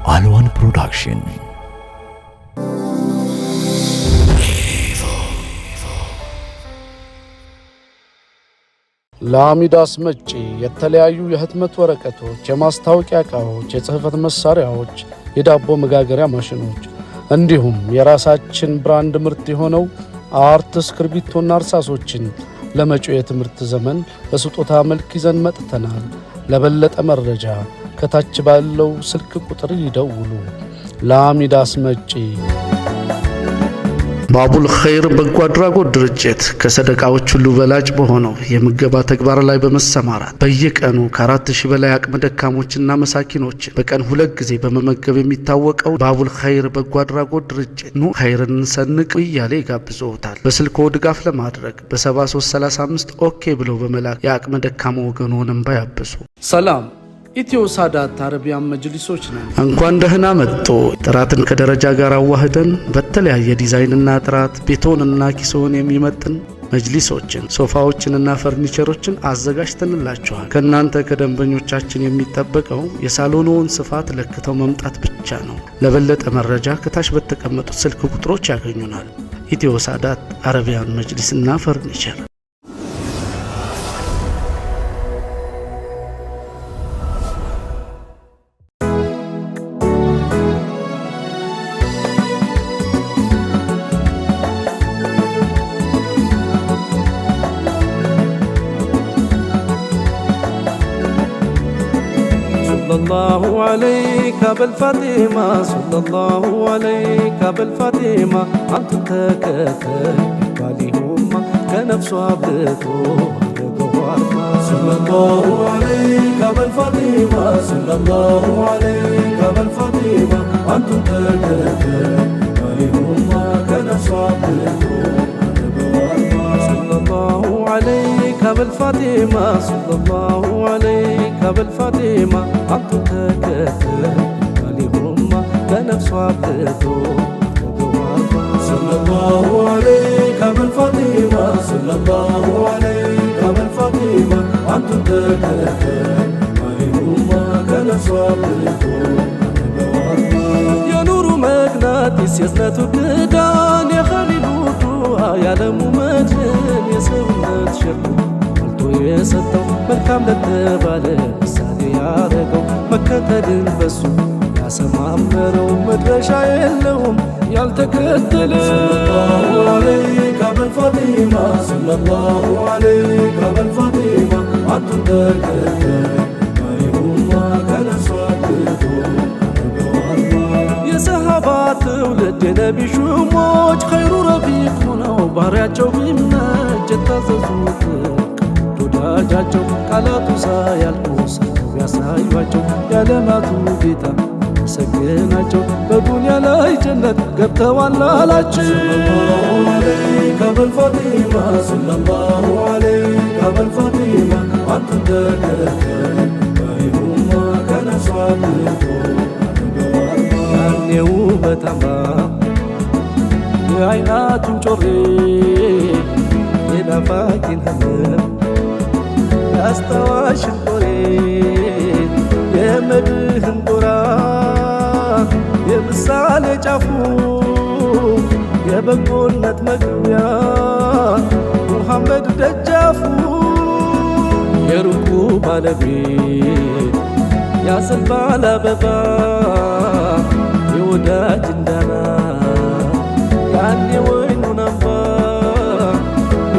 አልዋን ፕሮዳክሽን ለአሚዳስ መጪ የተለያዩ የህትመት ወረቀቶች፣ የማስታወቂያ ዕቃዎች፣ የጽህፈት መሳሪያዎች፣ የዳቦ መጋገሪያ ማሽኖች እንዲሁም የራሳችን ብራንድ ምርት የሆነው አርት እስክርቢቶና እርሳሶችን ለመጪው የትምህርት ዘመን በስጦታ መልክ ይዘን መጥተናል። ለበለጠ መረጃ ከታች ባለው ስልክ ቁጥር ይደውሉ። ለአሚዳስ መጪ ባቡል ኸይር በጎ አድራጎት ድርጅት ከሰደቃዎች ሁሉ በላጭ በሆነው የምገባ ተግባር ላይ በመሰማራት በየቀኑ ከ4000 በላይ አቅመ ደካሞችና መሳኪኖችን በቀን 2 ጊዜ በመመገብ የሚታወቀው ባቡል ኸይር በጎ አድራጎት ድርጅት ኑ ኸይርን ሰንቅ እያለ ይጋብዘዎታል። በስልክዎ ድጋፍ ለማድረግ በ7335 ኦኬ ብለው በመላክ የአቅመ ደካማ ወገኖን እንባ ያብሱ። ሰላም ኢትዮ ሳዳት አረቢያን መጅሊሶች ነን። እንኳን ደህና መጡ። ጥራትን ከደረጃ ጋር አዋህደን በተለያየ ዲዛይንና ጥራት ቤቶንና ኪሶን የሚመጥን መጅሊሶችን፣ ሶፋዎችንና ፈርኒቸሮችን አዘጋጅተንላችኋል። ከናንተ ከደንበኞቻችን የሚጠበቀው የሳሎኑን ስፋት ለክተው መምጣት ብቻ ነው። ለበለጠ መረጃ ከታች በተቀመጡት ስልክ ቁጥሮች ያገኙናል። ኢትዮ ሳዳት አረቢያን መጅሊስና ፈርኒቸር። الله عليك بالفاطمة صلى الله عليك بالفاطمة أنت تكتل بالهم كنفس عبدته صلى الله عليك بالفاطمة صلى الله عليك بالفاطمة أنت تكتل بالهم كنفس عبدته صلى الله عليك بالفاطمة صلى الله عليك بالفاطمة أنت تكتل بالهم كنفس عبدته صلى الله عليك بالفاطمة صلى الله عليك بالفاطمة أنت تكتل بالهم كنفس عبدته يا نور مغناطيس يزنة الدان يا خليل يا لم مجن يسمت شرط قلت يسطو መልካም ለተባለ ምሳሌ ያረገው መከተልን በሱ ያሰማመረው መድረሻ የለውም ያልተከተለ ሰለላሁ ዐለይከ በልፋጢማ ሰለላሁ ዐለይከ በልፋጢማ አንተ ተከተል ማይሁማ ከነሷቱ የሰሃባ ትውልድ የነቢ ሹሞች ኸይሩ ረፊቅ ሆነው ባህሪያቸው ቢመች የታዘዙት ወዳጃቸው ቃላቱ ሳያልቁ ሰው ያሳዩአቸው የዓለማቱ ጌታ ሰገናቸው በዱንያ ላይ ጀነት ገብተዋል አላቸው ሰለላሁ ዐለይከ በልፋጢማ ሰለላሁ ዐለይከ በልፋጢማ አንተ ተከተል ማይሁማ ከነሷቱ ያኔው በታማ የዓይናቱን ጮሬ የናፋቂን ህመም ያስተዋሽን ቆሬ የመድህን ጎራ የምሳሌ ጫፉ የበጎነት መግቢያ ሙሐመድ ደጃፉ የሩቁ ባለቤት ያስል ባለአበባ የወዳጅ እንዳና ያኔ ወይኑን አምባ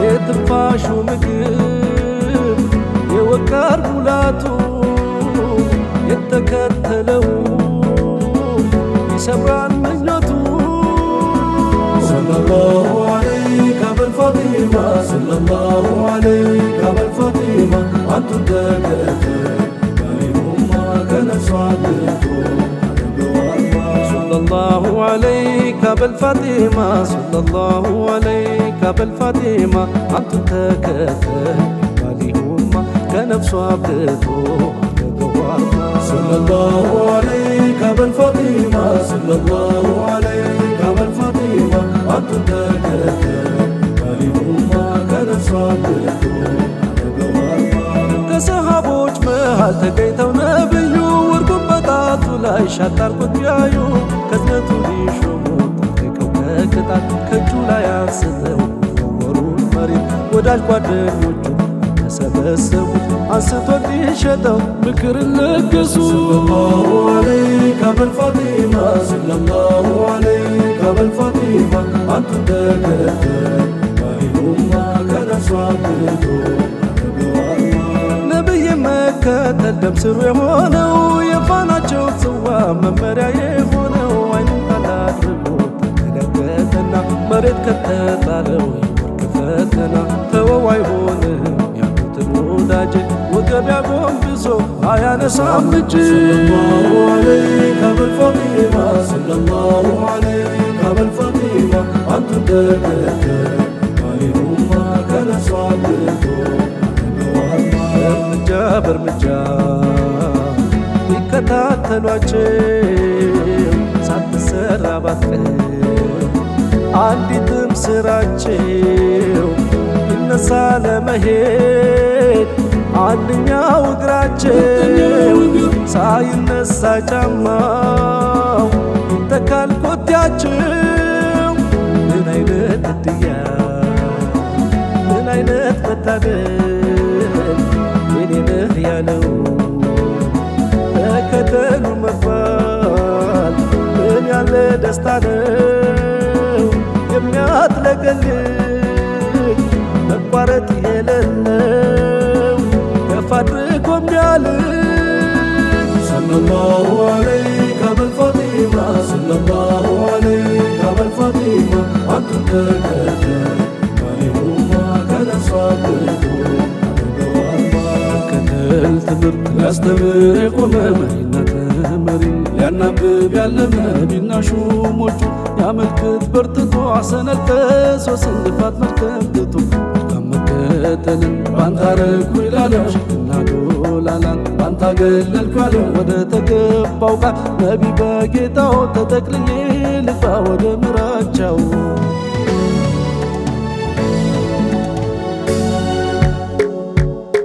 የትንፋሹ ምግብ የወቃር ሙላቱ የተከተለው ይሰብራል ምኞቱ ሰለላሁ ዐለይከ በልፋጢማ ሰለላሁ ዐለይከ በልፋጢማ አንተ ተከተል ማይሁማ ከነሷቱ صلى الله عليك بالفاطمة صلى الله عليك بالفاطمة أنت تكتل بالهم كنفس عبدته صلى الله عليك بالفاطمة صلى الله عليك بالفاطمة أنت تكتل بالهم كنفس عبدته ከሰሃቦች መሃል ተገኝተው ነብዩ ወርቁ በጣቱ ላይ ሻጣርኩት ቅጣት ከእጁ ላይ አንስተው ወሩን መሬት ወዳጅ ጓደኞቹ ተሰበሰቡ አንስቶ እንዲሸጠው ምክር ለገሱ ሰለላሁ ዐለይከ በልፋጢማ ሰለላሁ ዐለይከ በልፋጢማ አንቱ ተከተል ባይሁማ ከነፍሷ አብቶ ነብይ መከተል ደም ስሩ የሆነው የፋናቸው ጽዋ መመሪያ የሆነው አይኑን ታላድርጎ ተመለከተና መሬት ከተጣለው የወርቅ ፈተና ተወው አይሆንም ያሉትን ወዳጅ ወገብ ያጎንብሶ አያነሳም እጅ ሰለላሁ ዐለይከ በልፋጢማ ሰለላሁ ዐለይከ በልፋጢማ አንቱ ተከተል ባይሁማ ከነፍሷ አብቶ እርምጃ በእርምጃ ይከታተሏቸው ሳትሰራ ባትቀር አንዲትም ስራቸው ይነሳ ለመሄድ አንደኛው እግራቸው ሳይነሳ ጫማው ይተካል ኮቴያቸው ምን አይነት እድያ ምን አይነት መታደል የኔነህ ያለው ተከተሉ መባል ምን ያለ ደስታ ነው የሚያጥለቀልቅ መቋረጥ የሌለው ከፍ አድርጎ የሚያልቅ ሰለላሁ ዐለይከ በልፋጢማ ሰለላሁ ዐለይከ በልፋጢማ አንቱ ተከተል ባይሁማ ከነፍሷ አብቶ ትምህርት ሊያስተምር የቆመ መሪና ተመሪ ሊያናብብ ያለመ ነቢና ሹሞቹ ያመልክት በርትቶ አሰነል ቀሶ ስንፋት መድከም ትቶ መከተልን ባንታ ረኩ ይላለው ሽክና ዶላላን ባንታ ገለልኩ ያለው ወደ ተገባው ቃል ነቢ በጌታው ተጠቅልዬ ልባ ወደ ምራቻው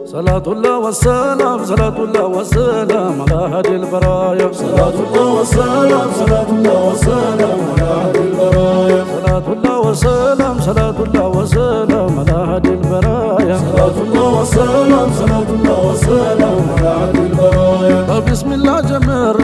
صلاة الله والسلام صلاة الله والسلام على هادي البرايا صلاة الله والسلام صلاة الله والسلام على هادي البرايا صلاة الله والسلام صلاة الله والسلام على هادي البرايا صلاة الله والسلام صلاة الله والسلام على هادي البرايا بسم الله جمر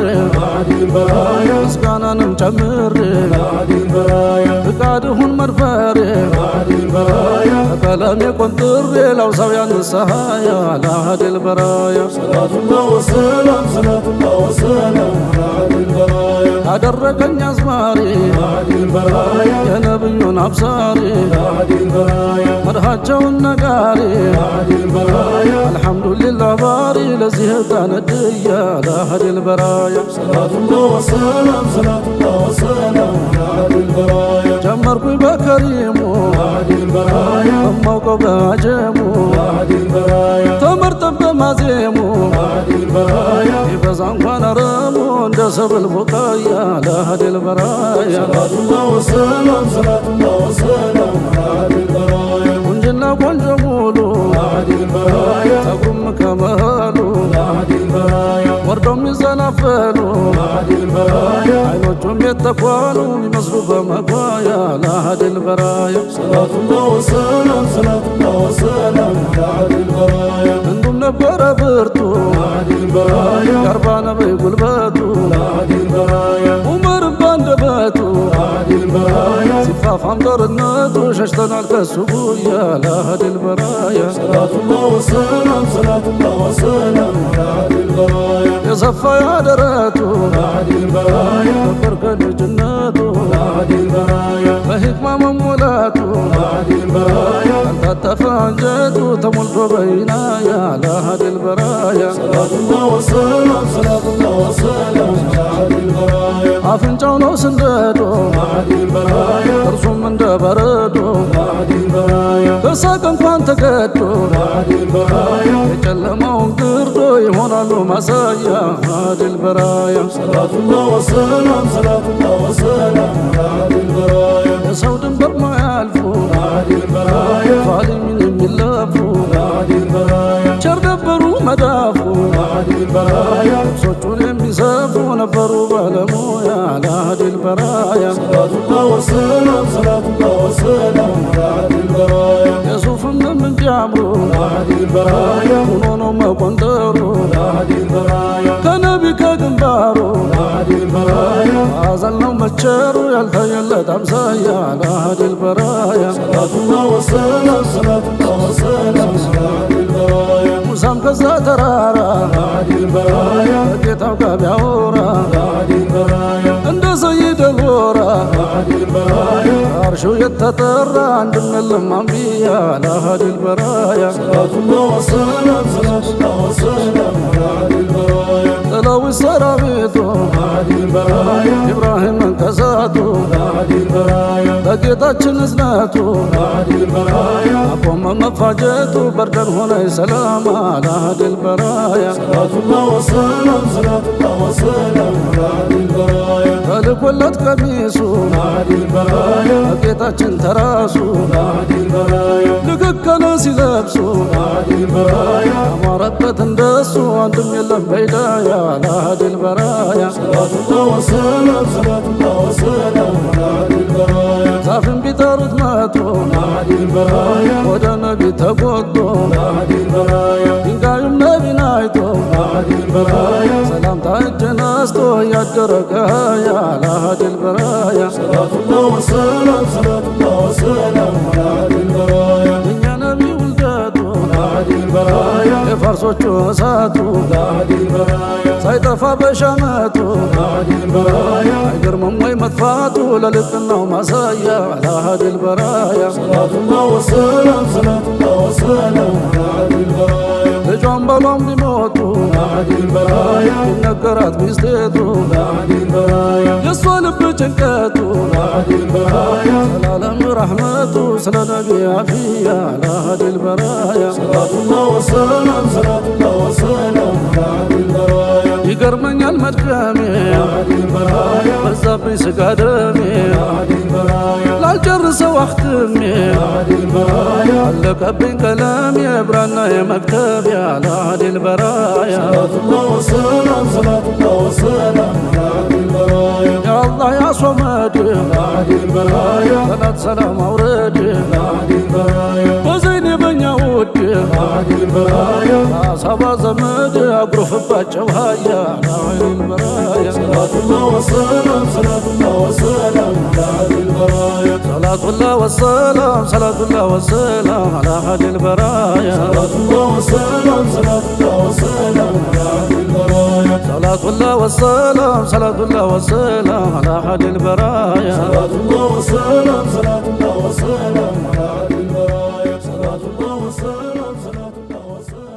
هادي البرايا مسكانا نجمر هادي البرايا فقادهن مرفار هادي البرايا فلم يكن ضر لو سويا السهايا على هادي البرايا صلاة الله والسلام صلاة الله والسلام على هادي البرايا أدركني أزماري هادي البرايا يا نبي أبصاري هادي البرايا مرهجة النقاري هادي البرايا الحمد لله باري لزهد نديا على هادي البرايا صلاة الله والسلام صلاة الله والسلام على هادي البرايا جمركم بكريمو هادي البرايا أموكو بعجمو هادي البرايا تمرتم بمازيمو هادي البرايا يبزعن وانا رامو اندسب البقايا على هادي البرايا صلاة الله والسلام صلاة الله والسلام على هادي البرايا ونجنا ونجمولو هادي البرايا تقوم كمالو هادي البرايا وردهم يزنفلو هادي البرايا عينوچهم يتقوالو يمسلو بمقايا على هادي البرايا صلاة الله والسلام صلاة الله والسلام على هادي البرايا عندهم نبر برتو هادي البرايا قربانا بقلباتو هادي البرايا عمر باندباتو هادي البرايا سفافهم درناتو ششتنا الكسبويا على هادي البرايا صلاة الله والسلام صلاة الله والسلام على هادي البرايا يا صفا يا دراتو هادي البرايا بركة الجناتو هادي البرايا فحكمة ممولاتو هادي البرايا أنت تفانجاتو تملك بينايا على هادي البرايا صلاة الله والسلام صلاة الله والسلام على هادي البرايا أفنجاو نو سنداتو هادي البرايا ترسم من دبردو هادي البرايا كساكن فان تقدو هادي البرايا يكلمون قردو يهونالو مسايا هادي البرايا صلاة الله والسلام صلاة الله والسلام على هادي البرايا يسود برما يالفو هادي البرايا فالمين يملافو هادي البرايا شردبرو مدافو هادي البرايا صوتون يمسافو نفرو بالمويا على هادي البرايا صلاة الله والسلام صلاة الله والسلام على هادي البرايا يسوف من جابرو على هادي البرايا ونونو ما قندرو على هادي البرايا كنبي كجنبارو على هادي البرايا أزلنا متشرو يلتيل تمسايا على هادي البرايا صلاة الله والسلام صلاة الله والسلام على هادي البرايا مسام كذا ترارا على هادي البرايا كتاب كبيورا على هادي البرايا عند سيد الورا على هادي البرايا عرشو يتطرى عند الأنبياء على هادي البرايا صلاة الله والسلام صلاة الله والسلام على هادي البرايا تلاوي سرابيتو على هادي البرايا إبراهيم من كساتو على هادي البرايا لقيتاችን نزناتو على هادي البرايا أقوم مفاجأتو بردن هنا سلام على هادي البرايا صلاة الله والسلام صلاة الله والسلام على هادي البرايا فلكلت قميصو على هادي البرايا لقيتاችን تراسو على هادي البرايا لقكنا سيلبسو على هادي البرايا أمارتت اندسو عندم يلم بيدايا على هادي البرايا صلاة الله والسلام صلاة الله والسلام على هادي البرايا زافن بيتارد ماتو على هادي البرايا ودنا بيتقوتو على هادي البرايا إنقايم نبي نايتو على هادي البرايا سلام تاجناستو يدركايا على هادي البرايا صلاة الله والسلام صلاة الله والسلام على هادي البرايا دنيا نبي ولداتو على هادي البرايا يفرسوچو ساتو على هادي البرايا سيطفى بشاماتو على هادي البرايا يقرمم وي مطفاتو للقناو مسايا على هادي البرايا صلاة الله والسلام صلاة الله والسلام على هادي البرايا لجوان بلوم بموتو على هادي البرايا النقرات بيستيتو على هادي البرايا يسوال بجنكاتو على هادي البرايا سلالم رحمتو سلا نبي عفية على هادي البرايا صلاة الله والسلام صلاة الله والسلام على هادي البرايا يقرمن المدكامي على هادي البرايا بزابي سقادمي على هادي البرايا لا الجرس واختمي على هادي البرايا علق بين كلامي برانا يا مكتبي على هادي البرايا صلاة الله والسلام صلاة الله والسلام على هادي البرايا يا الله يا صمد على هادي البرايا صلاة سلام أوردي على هادي البرايا وزيني بن يعود على هادي البرايا صبا زمد أقرف بجوهايا على هادي البرايا صلاة الله والسلام صلاة الله والسلام على هادي البرايا صلاة الله والسلام صلاة الله والسلام على هادي البرايا صلاة الله والسلام صلاة الله والسلام على هادي البرايا صلاة الله والسلام صلاة الله والسلام على هادي البرايا صلاة الله والسلام صلاة الله والسلام على هادي البرايا صلاة الله والسلام صلاة الله والسلام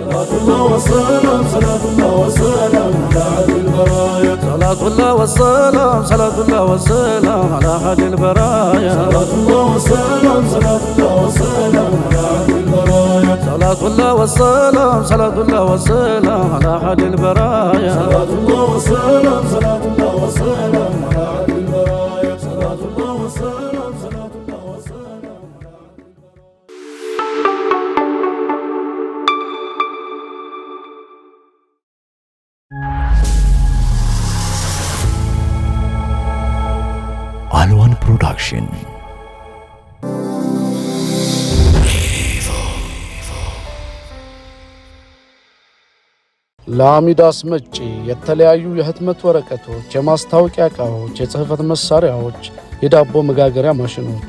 صلاة الله والسلام صلاة الله والسلام على هادي البرايا صلاة الله والسلام صلاة الله والسلام على هادي البرايا صلاة الله والسلام صلاة الله والسلام على هادي البرايا صلاة الله والسلام صلاة الله والسلام على هادي البرايا صلاة الله والسلام صلاة الله والسلام على هادي البرايا صلاة الله والسلام صلاة الله والسلام Alwan Production. ለአሚዳስ መጪ የተለያዩ የህትመት ወረቀቶች፣ የማስታወቂያ ዕቃዎች፣ የጽህፈት መሳሪያዎች፣ የዳቦ መጋገሪያ ማሽኖች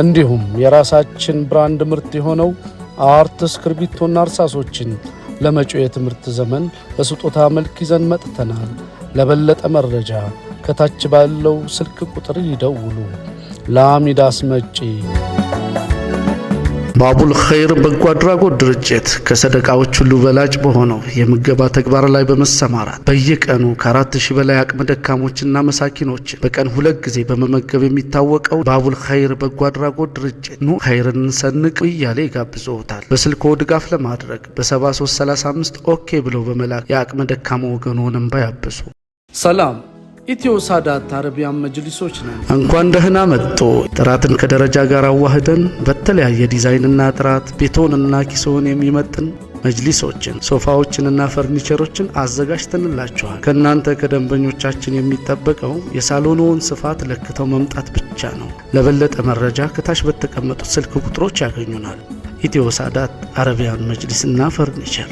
እንዲሁም የራሳችን ብራንድ ምርት የሆነው አርት እስክርቢቶና እርሳሶችን ለመጪው የትምህርት ዘመን በስጦታ መልክ ይዘን መጥተናል። ለበለጠ መረጃ ከታች ባለው ስልክ ቁጥር ይደውሉ። ለአሚዳስ መጪ ባቡል ኸይር በጎ አድራጎት ድርጅት ከሰደቃዎች ሁሉ በላጭ በሆነው የምገባ ተግባር ላይ በመሰማራት በየቀኑ ከ4000 በላይ አቅመ ደካሞችና መሳኪኖች በቀን 2 ጊዜ በመመገብ የሚታወቀው ባቡል ኸይር በጎ አድራጎት ድርጅት ኑ ኸይርን ሰንቅ እያለ ይጋብዘዎታል። በስልክዎ ድጋፍ ለማድረግ በ7335 ኦኬ ብለው በመላክ የአቅመ ደካማ ወገኖንም ባያብሱ። ሰላም ኢትዮ ሳዳት አረቢያን መጅሊሶች ነን። እንኳን ደህና መጡ። ጥራትን ከደረጃ ጋር አዋህደን በተለያየ ዲዛይንና ጥራት ቤቶንና ኪሶን የሚመጥን መጅሊሶችን፣ ሶፋዎችንና ፈርኒቸሮችን አዘጋጅተንላችኋል። ከእናንተ ከደንበኞቻችን የሚጠበቀው የሳሎኑን ስፋት ለክተው መምጣት ብቻ ነው። ለበለጠ መረጃ ከታች በተቀመጡት ስልክ ቁጥሮች ያገኙናል። ኢትዮ ሳዳት አረቢያን መጅሊስና ፈርኒቸር